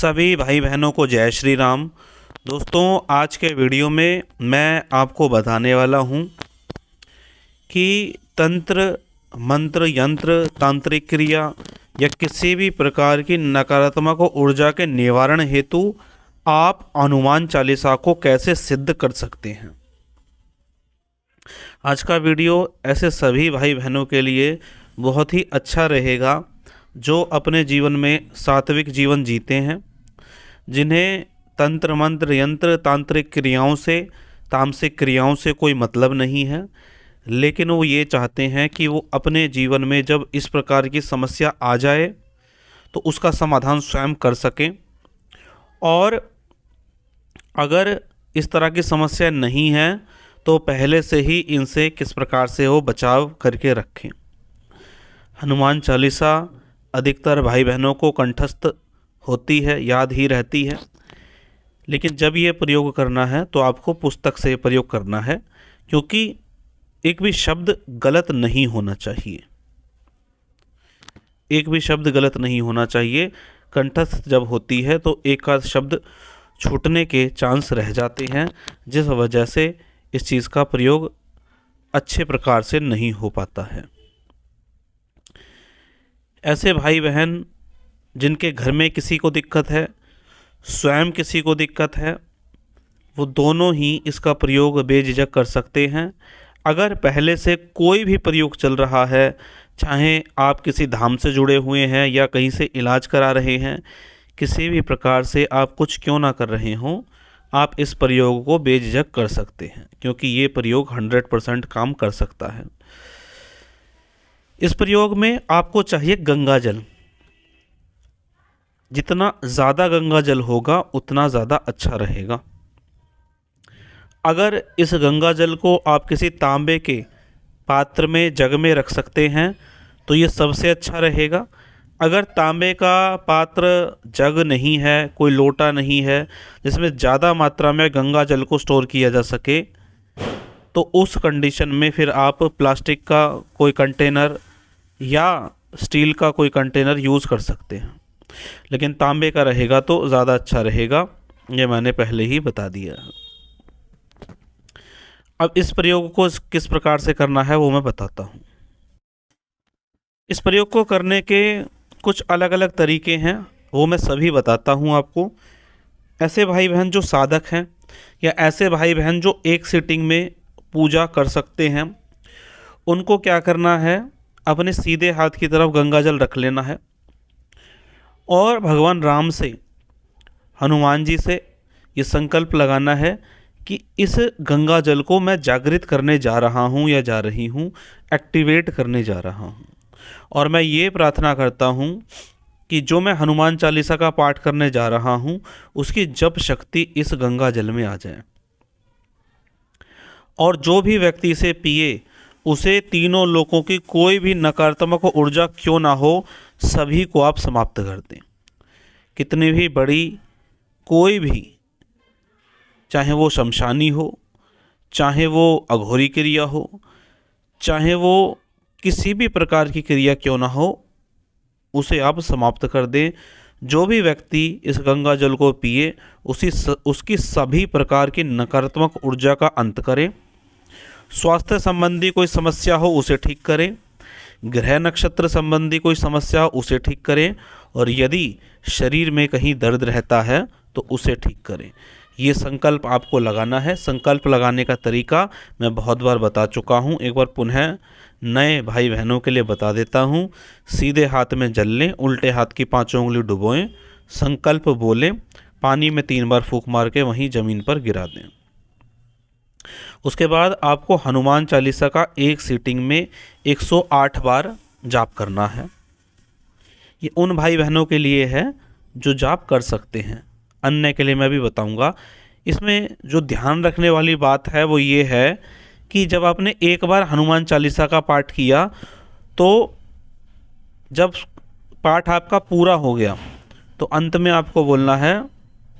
सभी भाई बहनों को जय श्री राम। दोस्तों, आज के वीडियो में मैं आपको बताने वाला हूँ कि तंत्र, मंत्र, यंत्र, तांत्रिक क्रिया या किसी भी प्रकार की नकारात्मक ऊर्जा के निवारण हेतु आप हनुमान चालीसा को कैसे सिद्ध कर सकते हैं। आज का वीडियो ऐसे सभी भाई बहनों के लिए बहुत ही अच्छा रहेगा जो अपने जीवन में सात्विक जीवन जीते हैं, जिन्हें तंत्र, मंत्र, यंत्र, तांत्रिक क्रियाओं से, तामसिक क्रियाओं से कोई मतलब नहीं है, लेकिन वो ये चाहते हैं कि वो अपने जीवन में जब इस प्रकार की समस्या आ जाए तो उसका समाधान स्वयं कर सकें। और अगर इस तरह की समस्या नहीं है तो पहले से ही इनसे किस प्रकार से वो बचाव करके रखें। हनुमान चालीसा अधिकतर भाई बहनों को कंठस्थ होती है, याद ही रहती है, लेकिन जब ये प्रयोग करना है तो आपको पुस्तक से प्रयोग करना है, क्योंकि एक भी शब्द गलत नहीं होना चाहिए। एक भी शब्द गलत नहीं होना चाहिए। कंठस्थ जब होती है तो एक आध शब्द छूटने के चांस रह जाते हैं, जिस वजह से इस चीज़ का प्रयोग अच्छे प्रकार से नहीं हो पाता है। ऐसे भाई बहन जिनके घर में किसी को दिक्कत है, स्वयं किसी को दिक्कत है, वो दोनों ही इसका प्रयोग बेझिझक कर सकते हैं। अगर पहले से कोई भी प्रयोग चल रहा है, चाहे आप किसी धाम से जुड़े हुए हैं या कहीं से इलाज करा रहे हैं, किसी भी प्रकार से आप कुछ क्यों ना कर रहे हों, आप इस प्रयोग को बेझिझक कर सकते हैं, क्योंकि ये प्रयोग 100% काम कर सकता है। इस प्रयोग में आपको चाहिए गंगा जल। जितना ज़्यादा गंगा जल होगा उतना ज़्यादा अच्छा रहेगा। अगर इस गंगा जल को आप किसी तांबे के पात्र में, जग में रख सकते हैं तो ये सबसे अच्छा रहेगा। अगर तांबे का पात्र, जग नहीं है, कोई लोटा नहीं है जिसमें ज़्यादा मात्रा में गंगा जल को स्टोर किया जा सके, तो उस कंडीशन में फिर आप प्लास्टिक का कोई कंटेनर या स्टील का कोई कंटेनर यूज़ कर सकते हैं, लेकिन तांबे का रहेगा तो ज़्यादा अच्छा रहेगा। ये मैंने पहले ही बता दिया है। अब इस प्रयोग को किस प्रकार से करना है वो मैं बताता हूँ। इस प्रयोग को करने के कुछ अलग अलग तरीके हैं, वो मैं सभी बताता हूँ आपको। ऐसे भाई बहन जो साधक हैं या ऐसे भाई बहन जो एक सिटिंग में पूजा कर सकते हैं, उनको क्या करना है, अपने सीधे हाथ की तरफ गंगा जल रख लेना है और भगवान राम से, हनुमान जी से ये संकल्प लगाना है कि इस गंगा जल को मैं जागृत करने जा रहा हूँ या जा रही हूँ, एक्टिवेट करने जा रहा हूँ। और मैं ये प्रार्थना करता हूँ कि जो मैं हनुमान चालीसा का पाठ करने जा रहा हूँ उसकी जप शक्ति इस गंगा जल में आ जाए, और जो भी व्यक्ति इसे पिए उसे तीनों लोगों की कोई भी नकारात्मक ऊर्जा क्यों ना हो, सभी को आप समाप्त कर दें। कितनी भी बड़ी कोई भी, चाहे वो शमशानी हो, चाहे वो अघोरी क्रिया हो, चाहे वो किसी भी प्रकार की क्रिया क्यों ना हो, उसे आप समाप्त कर दें। जो भी व्यक्ति इस गंगा जल को पिए उसकी सभी प्रकार की नकारात्मक ऊर्जा का अंत करें। स्वास्थ्य संबंधी कोई समस्या हो उसे ठीक करें, ग्रह नक्षत्र संबंधी कोई समस्या हो उसे ठीक करें, और यदि शरीर में कहीं दर्द रहता है तो उसे ठीक करें। ये संकल्प आपको लगाना है। संकल्प लगाने का तरीका मैं बहुत बार बता चुका हूँ, एक बार पुनः नए भाई बहनों के लिए बता देता हूँ। सीधे हाथ में जल लें, उल्टे हाथ की 5 उंगली डुबोएं, संकल्प बोलें, पानी में 3 बार फूंक मार के वहीं ज़मीन पर गिरा दें। उसके बाद आपको हनुमान चालीसा का एक सीटिंग में 108 बार जाप करना है। ये उन भाई बहनों के लिए है जो जाप कर सकते हैं, अन्य के लिए मैं भी बताऊंगा। इसमें जो ध्यान रखने वाली बात है वो ये है कि जब आपने एक बार हनुमान चालीसा का पाठ किया तो जब पाठ आपका पूरा हो गया तो अंत में आपको बोलना है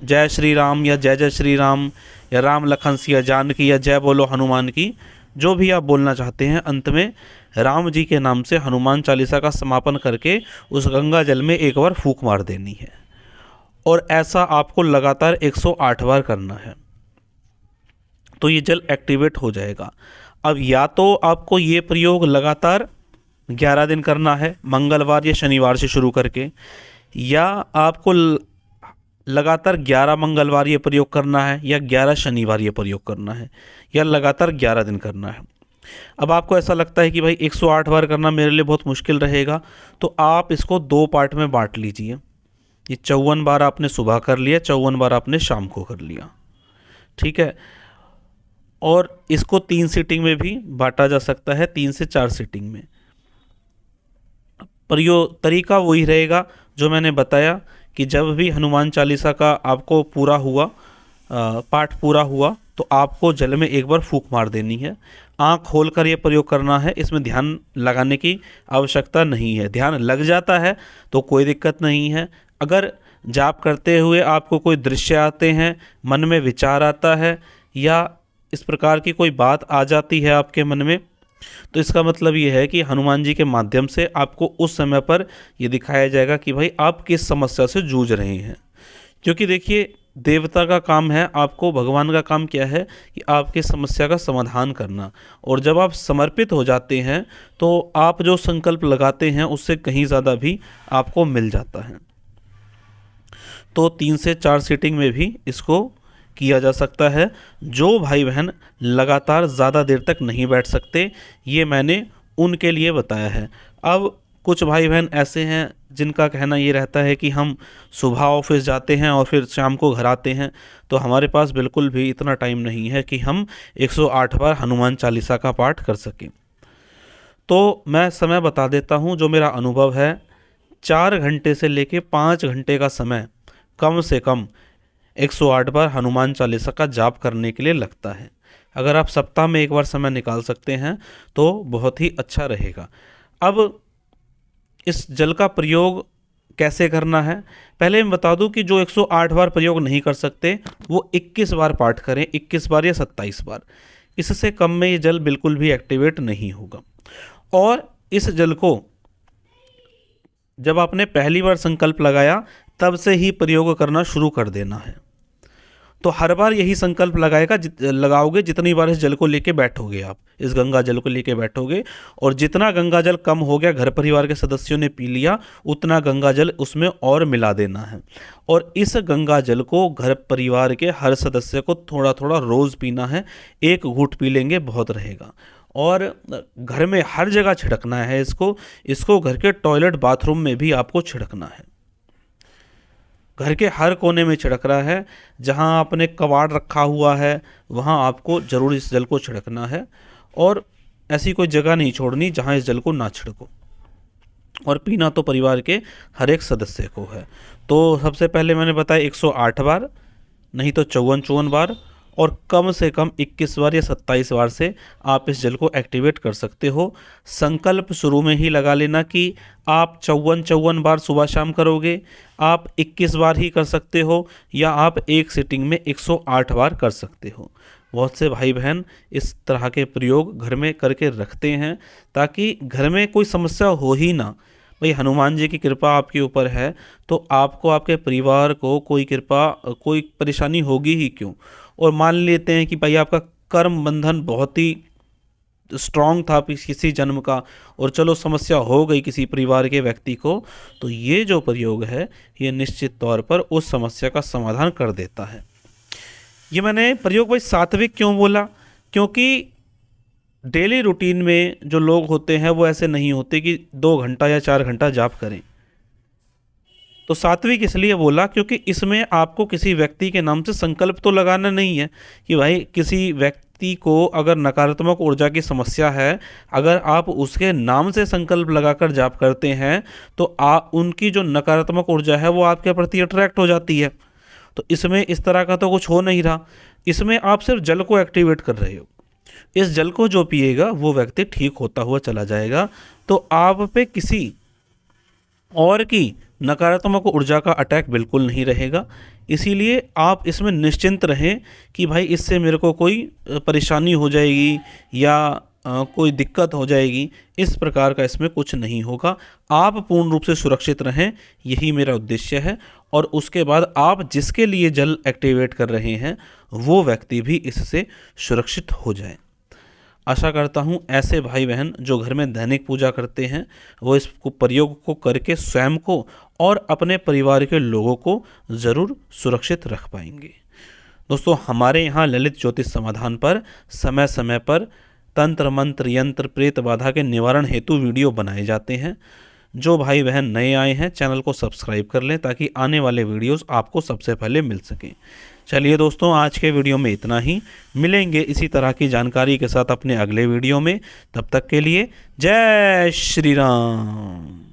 जय श्री राम या जय जय श्री राम या राम लखन सिया जानकी या जय बोलो हनुमान की, जो भी आप बोलना चाहते हैं, अंत में राम जी के नाम से हनुमान चालीसा का समापन करके उस गंगा जल में एक बार फूंक मार देनी है। और ऐसा आपको लगातार 108 बार करना है, तो ये जल एक्टिवेट हो जाएगा। अब या तो आपको ये प्रयोग लगातार 11 दिन करना है, मंगलवार या शनिवार से शुरू करके, या आपको लगातार 11 मंगलवार ये प्रयोग करना है, या 11 शनिवार ये प्रयोग करना है, या लगातार 11 दिन करना है। अब आपको ऐसा लगता है कि भाई 108 बार करना मेरे लिए बहुत मुश्किल रहेगा, तो आप इसको 2 पार्ट में बांट लीजिए। ये 54 बार आपने सुबह कर लिया, 54 बार आपने शाम को कर लिया, ठीक है। और इसको 3 सीटिंग में भी बांटा जा सकता है, 3 से 4 सीटिंग में। तरीका वही रहेगा जो मैंने बताया कि जब भी हनुमान चालीसा का आपको पूरा हुआ, पाठ पूरा हुआ, तो आपको जल में एक बार फूंक मार देनी है। आँख खोलकर ये प्रयोग करना है, इसमें ध्यान लगाने की आवश्यकता नहीं है। ध्यान लग जाता है तो कोई दिक्कत नहीं है। अगर जाप करते हुए आपको कोई दृश्य आते हैं, मन में विचार आता है, या इस प्रकार की कोई बात आ जाती है आपके मन में, तो इसका मतलब ये है कि हनुमान जी के माध्यम से आपको उस समय पर ये दिखाया जाएगा कि भाई आप किस समस्या से जूझ रहे हैं। क्योंकि देखिए, देवता का काम है, आपको भगवान का काम क्या है कि आपकी समस्या का समाधान करना। और जब आप समर्पित हो जाते हैं तो आप जो संकल्प लगाते हैं उससे कहीं ज़्यादा भी आपको मिल जाता है। तो 3 से 4 सीटिंग में भी इसको किया जा सकता है। जो भाई बहन लगातार ज़्यादा देर तक नहीं बैठ सकते, ये मैंने उनके लिए बताया है। अब कुछ भाई बहन ऐसे हैं जिनका कहना ये रहता है कि हम सुबह ऑफिस जाते हैं और फिर शाम को घर आते हैं, तो हमारे पास बिल्कुल भी इतना टाइम नहीं है कि हम 108 बार हनुमान चालीसा का पाठ कर सकें। तो मैं समय बता देता हूँ जो मेरा अनुभव है। 4 घंटे से लेके 5 घंटे का समय कम से कम 108 बार हनुमान चालीसा का जाप करने के लिए लगता है। अगर आप सप्ताह में एक बार समय निकाल सकते हैं तो बहुत ही अच्छा रहेगा। अब इस जल का प्रयोग कैसे करना है, पहले मैं बता दूं कि जो 108 बार प्रयोग नहीं कर सकते वो 21 बार पाठ करें, 21 बार या 27 बार। इससे कम में ये जल बिल्कुल भी एक्टिवेट नहीं होगा। और इस जल को जब आपने पहली बार संकल्प लगाया तब से ही प्रयोग करना शुरू कर देना है। तो हर बार यही संकल्प लगाओगे जितनी बार इस जल को लेके बैठोगे, आप इस गंगा जल को लेके बैठोगे, और जितना गंगा जल कम हो गया, घर परिवार के सदस्यों ने पी लिया, उतना गंगा जल उसमें और मिला देना है। और इस गंगा जल को घर परिवार के हर सदस्य को थोड़ा थोड़ा रोज़ पीना है। 1 घूंट पी लेंगे बहुत रहेगा। और घर में हर जगह छिड़कना है इसको घर के टॉयलेट बाथरूम में भी आपको छिड़कना है। घर के हर कोने में छिड़क रहा है, जहां आपने कबाड़ रखा हुआ है वहां आपको ज़रूर इस जल को छिड़कना है। और ऐसी कोई जगह नहीं छोड़नी जहां इस जल को ना छिड़को। और पीना तो परिवार के हर एक सदस्य को है। तो सबसे पहले मैंने बताया 108 बार, नहीं तो 54 बार, और कम से कम 21 बार या 27 बार से आप इस जल को एक्टिवेट कर सकते हो। संकल्प शुरू में ही लगा लेना कि आप 54 बार सुबह शाम करोगे, आप 21 बार ही कर सकते हो, या आप एक सिटिंग में 108 बार कर सकते हो। बहुत से भाई बहन इस तरह के प्रयोग घर में करके रखते हैं ताकि घर में कोई समस्या हो ही ना। भाई हनुमान जी की कृपा आपके ऊपर है तो आपको, आपके परिवार को कोई परेशानी होगी ही क्यों। और मान लेते हैं कि भाई आपका कर्म बंधन बहुत ही स्ट्रांग था किसी जन्म का, और चलो समस्या हो गई किसी परिवार के व्यक्ति को, तो ये जो प्रयोग है ये निश्चित तौर पर उस समस्या का समाधान कर देता है। ये मैंने प्रयोग भाई सात्विक क्यों बोला, क्योंकि डेली रूटीन में जो लोग होते हैं वो ऐसे नहीं होते कि 2 घंटा या 4 घंटा जाप करें। तो सात्विक इसलिए बोला क्योंकि इसमें आपको किसी व्यक्ति के नाम से संकल्प तो लगाना नहीं है कि भाई किसी व्यक्ति को अगर नकारात्मक ऊर्जा की समस्या है, अगर आप उसके नाम से संकल्प लगाकर जाप करते हैं तो उनकी जो नकारात्मक ऊर्जा है वो आपके प्रति अट्रैक्ट हो जाती है। तो इसमें इस तरह का तो कुछ हो नहीं रहा। इसमें आप सिर्फ जल को एक्टिवेट कर रहे हो। इस जल को जो पिएगा वो व्यक्ति ठीक होता हुआ चला जाएगा। तो आप पे किसी और की नकारात्मक ऊर्जा का अटैक बिल्कुल नहीं रहेगा। इसीलिए आप इसमें निश्चिंत रहें कि भाई इससे मेरे को कोई परेशानी हो जाएगी या कोई दिक्कत हो जाएगी, इस प्रकार का इसमें कुछ नहीं होगा। आप पूर्ण रूप से सुरक्षित रहें, यही मेरा उद्देश्य है। और उसके बाद आप जिसके लिए जल एक्टिवेट कर रहे हैं वो व्यक्ति भी इससे सुरक्षित हो जाए। आशा करता हूँ ऐसे भाई बहन जो घर में दैनिक पूजा करते हैं वो इस प्रयोग को करके स्वयं को और अपने परिवार के लोगों को ज़रूर सुरक्षित रख पाएंगे। दोस्तों, हमारे यहाँ ललित ज्योतिष समाधान पर समय समय पर तंत्र मंत्र यंत्र प्रेत बाधा के निवारण हेतु वीडियो बनाए जाते हैं। जो भाई बहन नए आए हैं चैनल को सब्सक्राइब कर लें ताकि आने वाले वीडियोस आपको सबसे पहले मिल सकें। चलिए दोस्तों, आज के वीडियो में इतना ही। मिलेंगे इसी तरह की जानकारी के साथ अपने अगले वीडियो में। तब तक के लिए जय श्री राम।